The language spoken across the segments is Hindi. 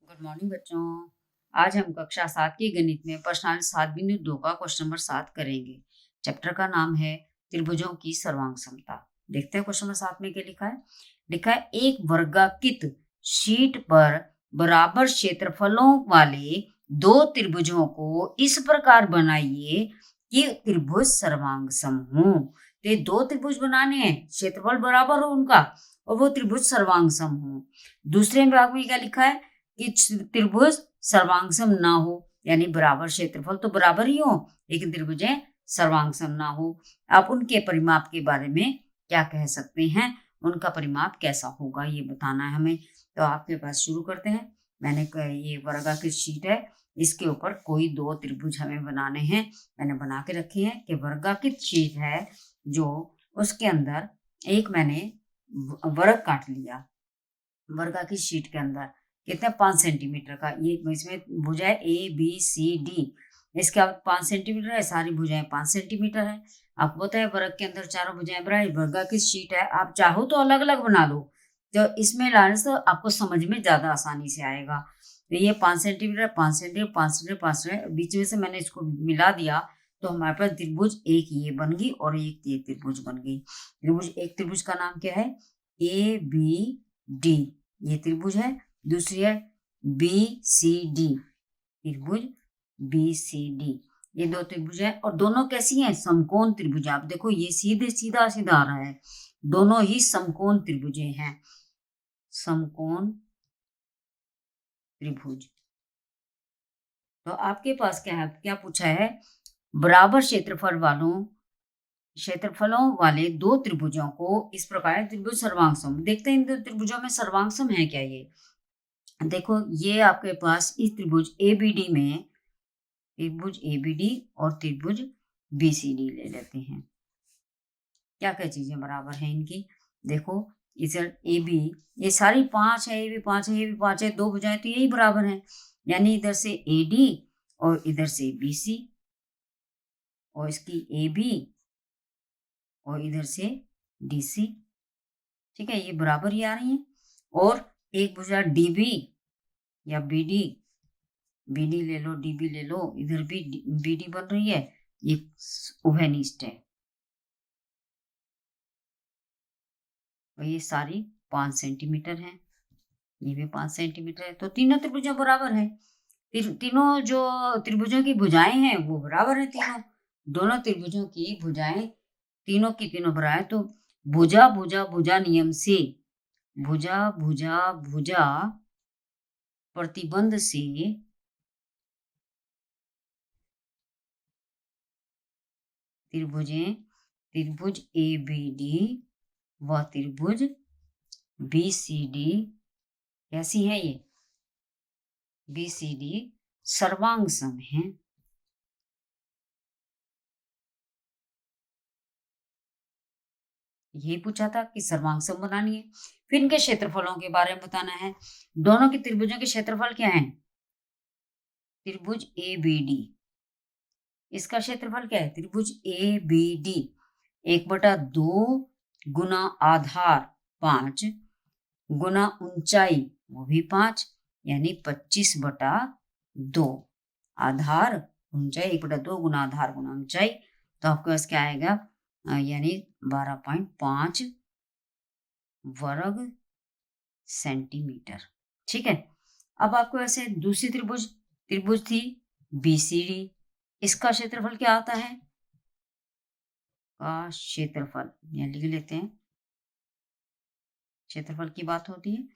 गुड मॉर्निंग बच्चों। आज हम कक्षा 7 की गणित में प्रश्नावली 7.2 का क्वेश्चन नंबर 7 करेंगे। चैप्टर का नाम है त्रिभुजों की सर्वांग समता। देखते हैं क्वेश्चन नंबर 7 में क्या लिखा है एक वर्गाकृत शीट पर बराबर क्षेत्रफलों वाले दो त्रिभुजों को इस प्रकार बनाइए कि त्रिभुज सर्वांग सम हो। तो ये दो त्रिभुज बनाने हैं, क्षेत्रफल बराबर हो उनका और वो त्रिभुज सर्वांग सम हो। दूसरे भाग में क्या लिखा है कि त्रिभुज सर्वांगसम ना हो, यानी बराबर क्षेत्रफल तो बराबर ही हो लेकिन त्रिभुजें सर्वांगसम ना हो। आप उनके परिमाप के बारे में क्या कह सकते हैं, उनका परिमाप कैसा होगा ये बताना है हमें। तो आपके पास शुरू करते हैं। मैंने ये वर्गाकृत शीट है, इसके ऊपर कोई दो त्रिभुज हमें बनाने हैं। मैंने बना के रखे हैं कि वर्गाकृत शीट है जो, उसके अंदर एक मैंने वर्ग काट लिया। वर्गाकृत शीट के अंदर कितना 5 सेंटीमीटर का, ये इसमें भुजाएं ए बी सी डी, इसके बाद 5 सेंटीमीटर है, सारी भुजाएं 5 सेंटीमीटर है। आपको पता है वर्ग के अंदर चारों भुजाएं बराबर। वर्गाकृत शीट है, आप चाहो तो अलग अलग बना लो, तो इसमें लाने से आपको समझ में ज्यादा आसानी से आएगा। तो ये 5 सेंटीमीटर 5 सेंटीमीटर 5 सेंटीमीटर 5 सेंटीमीटर, बीच में से मैंने इसको मिला दिया तो हमारे पास त्रिभुज एक ये बन गई और एक ये त्रिभुज बन गई। एक त्रिभुज का नाम क्या है, ए बी डी, ये त्रिभुज है। दूसरी है बी सी डी, त्रिभुज बी सी डी, ये दो त्रिभुज है और दोनों कैसी हैं, समकोण त्रिभुज। आप देखो ये सीधे सीधा सीधा आ रहा है, दोनों ही समकोण त्रिभुजे हैं, समकोण त्रिभुज। तो आपके पास क्या है, क्या पूछा है, बराबर क्षेत्रफलों वाले दो त्रिभुजों को इस प्रकार त्रिभुज सर्वांगसम। देखते हैं इन दो त्रिभुजों में सर्वांगसम है क्या। ये देखो ये आपके पास इस त्रिभुज एबीडी में, त्रिभुज एबीडी और त्रिभुज बीसीडी ले लेते हैं। क्या क्या चीजें बराबर हैं इनकी, देखो इधर ए बी, ये सारी 5 है, ये भी 5 है, ये भी 5 है, दो भुजाएं तो यही बराबर है, यानी इधर से ए डी और इधर से बी सी, और इसकी ए बी और इधर से डी सी। ठीक है, ये बराबर ही आ रही है। और एक भुजा डी बी या बी डी, बी डी ले लो डी बी ले लो, इधर भी बी डी बन रही है, ये उभयनिष्ठ है। और ये सारी 5 सेंटीमीटर है, ये भी 5 सेंटीमीटर है। तो तीनों त्रिभुजों बराबर है। तीनों जो त्रिभुजों की भुजाएं हैं वो बराबर है, तीनों, दोनों त्रिभुजों की भुजाएं तीनों की तीनों बराबर। तो भुजा भुजा भुजा नियम से, भुजा भुजा भुजा प्रतिबंध से त्रिभुज ए बी डी व त्रिभुज बी सी डी कैसी है, ये बी सी डी सर्वांग सम है। ये पूछा था कि सर्वांग सम बनानी है। फिर इनके क्षेत्रफलों के बारे में बताना है। दोनों के त्रिभुजों के क्षेत्रफल क्या है, त्रिभुज ए बी डी, इसका क्षेत्रफल क्या है, त्रिभुज ए बी डी 1/2 गुना आधार 5 गुना ऊंचाई वो भी 5, यानी 25/2। आधार ऊंचाई 1/2 गुना आधार गुना ऊंचाई, तो आपके पास क्या आएगा, यानी 12.5 वर्ग सेंटीमीटर। ठीक है, अब आपको ऐसे दूसरी त्रिभुज थी बीसीडी, इसका क्षेत्रफल क्या आता है, का क्षेत्रफल यहाँ लिख लेते हैं, क्षेत्रफल की बात होती है,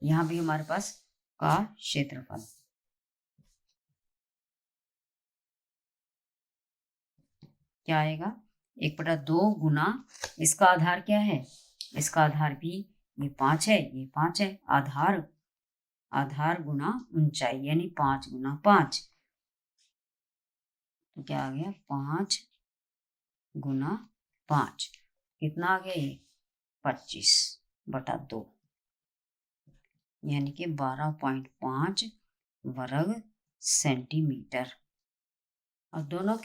यहां भी हमारे पास का क्षेत्रफल क्या आएगा, 1/2 गुना, इसका आधार क्या है, इसका आधार भी ये 5 है, ये 5 है, आधार गुना ऊंचाई यानी 5 गुना 5, तो क्या आ गया 5 गुना 5, कितना आ गया ये 25/2, यानी कि 12.5 वर्ग सेंटीमीटर। अब दोनों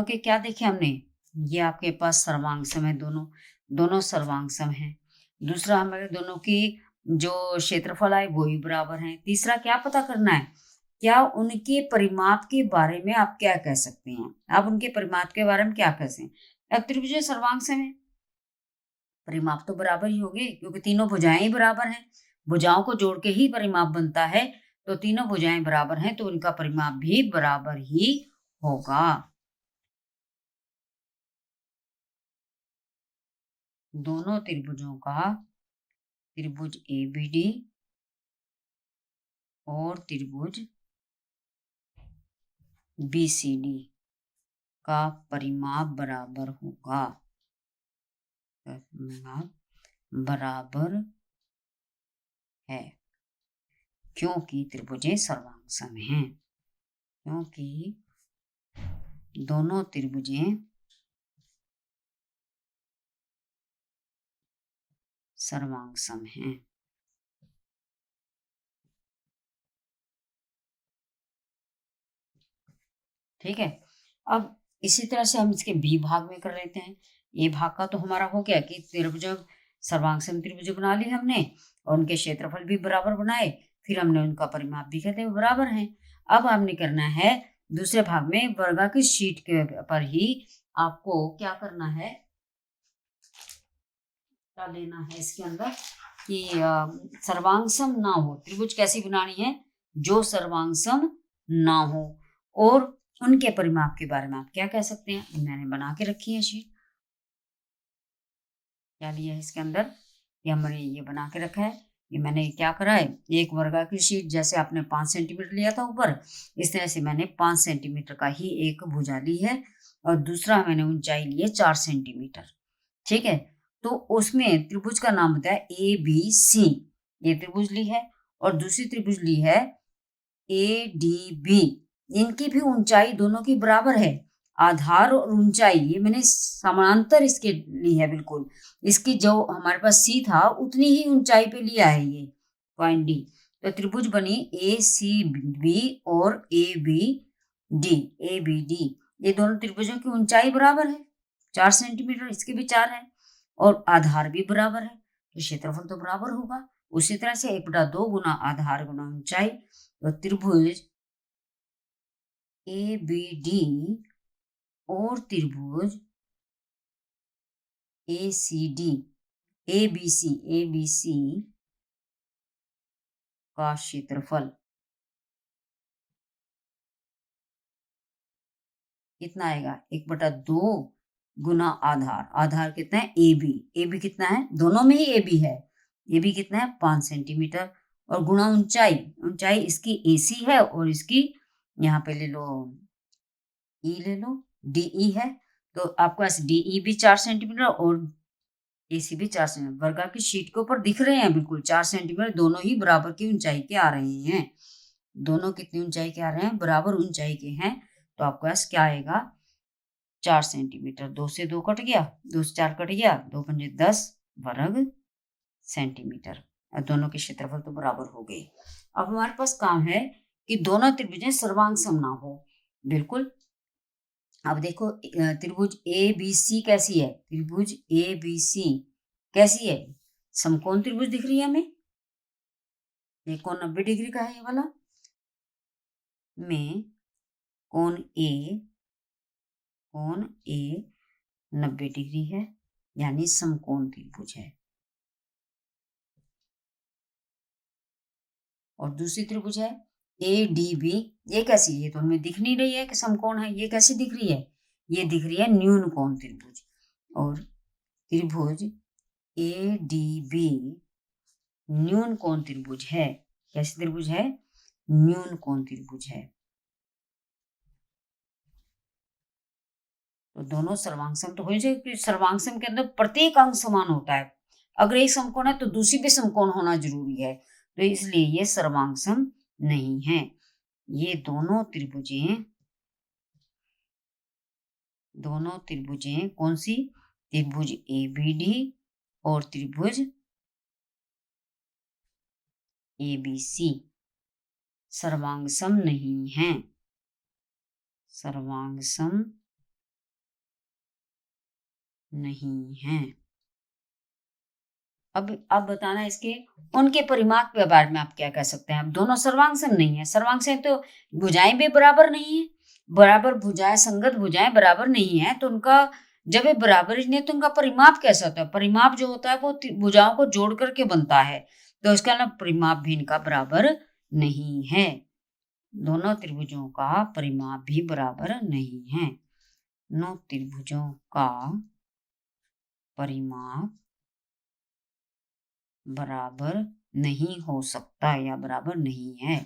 के क्या देखे हमने, ये आपके पास सर्वांग सम है, दोनों सर्वांग सम है। दूसरा हमारे दोनों की जो क्षेत्रफल आए वो ही बराबर हैं। तीसरा क्या पता करना है, क्या उनके परिमाप के बारे में आप क्या कह सकते हैं। आप उनके परिमाप के बारे में क्या कह सकते हैं। अब त्रिभुज सर्वांग में परिमाप तो बराबर ही होंगे, क्योंकि तीनों भुजाएं ही बराबर हैं। भुजाओं को जोड़ के ही परिमाप बनता है, तो तीनों भुजाएं बराबर हैं तो उनका परिमाप भी बराबर ही होगा। दोनों त्रिभुजों का, त्रिभुज एबीडी और त्रिभुज बीसीडी का परिमाप बराबर होगा। परिमाप बराबर है, क्योंकि त्रिभुजें सर्वांग हैं। क्योंकि दोनों त्रिभुजें सर्वांग हैं। ठीक है। अब इसी तरह से हम इसके बी भाग में कर लेते हैं। ए भाग का तो हमारा हो गया कि त्रिभुज सर्वांग त्रिभुज बना लिए हमने और उनके क्षेत्रफल भी बराबर बनाए, फिर हमने उनका परिमाप भी कहते हैं बराबर हैं। अब हमने करना है दूसरे भाग में वर्गाकृत शीट के पर ही आपको क्या करना है, क्या लेना है इसके अंदर कि सर्वांग ना हो। त्रिभुज कैसी बनानी है, जो सर्वांग ना हो, और उनके परिमाप के बारे में आप क्या कह सकते हैं। मैंने बना के रखी है शीट, क्या लिया है इसके अंदर, ये हमने ये बना के रखा है। ये मैंने क्या करा है, एक वर्गाकृत शीट, जैसे आपने 5 सेंटीमीटर लिया था ऊपर, इस तरह से मैंने 5 सेंटीमीटर का ही एक भुजा ली है और दूसरा मैंने ऊंचाई ली है 4 सेंटीमीटर। ठीक है, तो उसमें त्रिभुज का नाम बताया ए बी सी, ये त्रिभुज ली है, और दूसरी त्रिभुज ली है ए डी बी। इनकी भी ऊंचाई दोनों की बराबर है, आधार और ऊंचाई ये मैंने समानांतर इसके ली है बिल्कुल। इसकी जो हमारे पास सी था उतनी ही ऊंचाई पे लिया है ये पॉइंट डी। तो त्रिभुज बनी ए सी बी और A B D, A B D. ये दोनों त्रिभुजों की ऊंचाई बराबर है 4 सेंटीमीटर, इसकी भी 4 है, और आधार भी बराबर है, तो क्षेत्रफल तो बराबर होगा। उसी तरह से 1/2 गुना आधार गुना ऊंचाई, तो त्रिभुज ए बी डी और त्रिभुज ए C D, A B C का क्षेत्रफल कितना आएगा, 1/2 गुना आधार। आधार कितना है, ए बी कितना है, दोनों में ही ए बी है, ए बी कितना है 5 सेंटीमीटर, और गुना ऊंचाई, ऊंचाई इसकी ए सी है और इसकी यहाँ पे ले लो ई, ले लो डीई है, तो आपको ऐसे डीई भी 4 सेंटीमीटर और एसी भी 4 सेंटीमीटर। वर्गा की शीट के ऊपर दिख रहे हैं बिल्कुल 4 सेंटीमीटर, दोनों ही बराबर की ऊंचाई के आ रहे हैं। दोनों कितनी ऊंचाई के आ रहे हैं, बराबर ऊंचाई के हैं, तो आपको ऐसा क्या आएगा 4 सेंटीमीटर। 2 से 2 कट गया, 2 से 4 कट गया, 2 पंजे 10 वर्ग सेंटीमीटर। और दोनों के क्षेत्रफल तो बराबर हो गए। अब हमारे पास काम है कि दोनों त्रिभुजें सर्वांग सम ना हो। बिल्कुल, अब देखो त्रिभुज ए बी सी कैसी है, त्रिभुज ए बी सी कैसी है, समकोण त्रिभुज दिख रही है हमें। एक कोण 90 डिग्री का है ये वाला, में कोण ए 90 डिग्री है, यानी समकोण त्रिभुज है। और दूसरी त्रिभुज है ए डी बी, ये कैसी है, ये तो हमें दिख नहीं रही है कि समकोण है, ये कैसी दिख रही है, ये दिख रही है न्यून कोण त्रिभुज। और त्रिभुज ए डी बी न्यून कोण त्रिभुज है। कैसी त्रिभुज है, न्यून कोण त्रिभुज है। तो दोनों सर्वांगसम तो हो जाए, सर्वांगसम के अंदर प्रत्येक अंग समान होता है। अगर एक समकोण है तो दूसरी भी समकोण होना जरूरी है, तो इसलिए ये सर्वांगसम नहीं है। ये दोनों त्रिभुजें कौन सी, त्रिभुज ए बी डी और त्रिभुज ए बी सी सर्वांगसम नहीं है, सर्वांगसम नहीं है। अब आप बताना इसके उनके परिमाप के बारे में आप क्या कह सकते हैं। अब दोनों सर्वांग नहीं है, सर्वांग तो भुजाएं भी बराबर नहीं है, बराबर भुजाएं, संगत भुजाएं बराबर नहीं है, तो उनका जब ये बराबर ही नहीं तो उनका परिमाप कैसा होता है। परिमाप जो होता है वो भुजाओं को जोड़ करके बनता है, तो इसका ना परिमाप भी इनका बराबर नहीं है। दोनों त्रिभुजों का परिमाप भी बराबर नहीं है। दोनों त्रिभुजों का परिमाप बराबर नहीं हो सकता या बराबर नहीं है,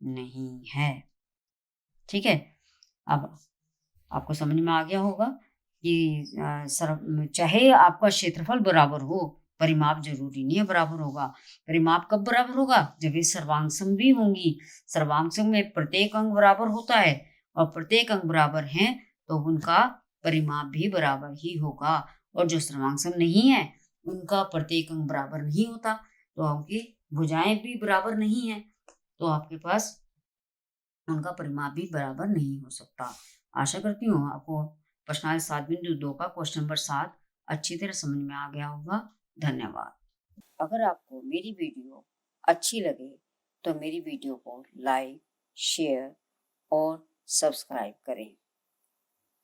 नहीं है। ठीक है, अब आपको समझ में आ गया होगा कि चाहे आपका क्षेत्रफल बराबर हो, परिमाप जरूरी नहीं है बराबर होगा। परिमाप कब बराबर होगा, जब ये सर्वांग भी होंगी। सर्वांग में प्रत्येक अंग बराबर होता है, और प्रत्येक अंग बराबर हैं तो उनका परिमाप भी बराबर ही होगा। और जो सर्वांग नहीं है उनका प्रत्येक अंग बराबर नहीं होता, तो आपकी भुजाएं भी बराबर नहीं है, तो आपके पास उनका परिमाप भी बराबर नहीं हो सकता। आशा करती हूँ आपको प्रश्नावली 7.2 का क्वेश्चन नंबर 7 अच्छी तरह समझ में आ गया होगा। धन्यवाद। अगर आपको मेरी वीडियो अच्छी लगे तो मेरी वीडियो को लाइक, शेयर और सब्सक्राइब करें।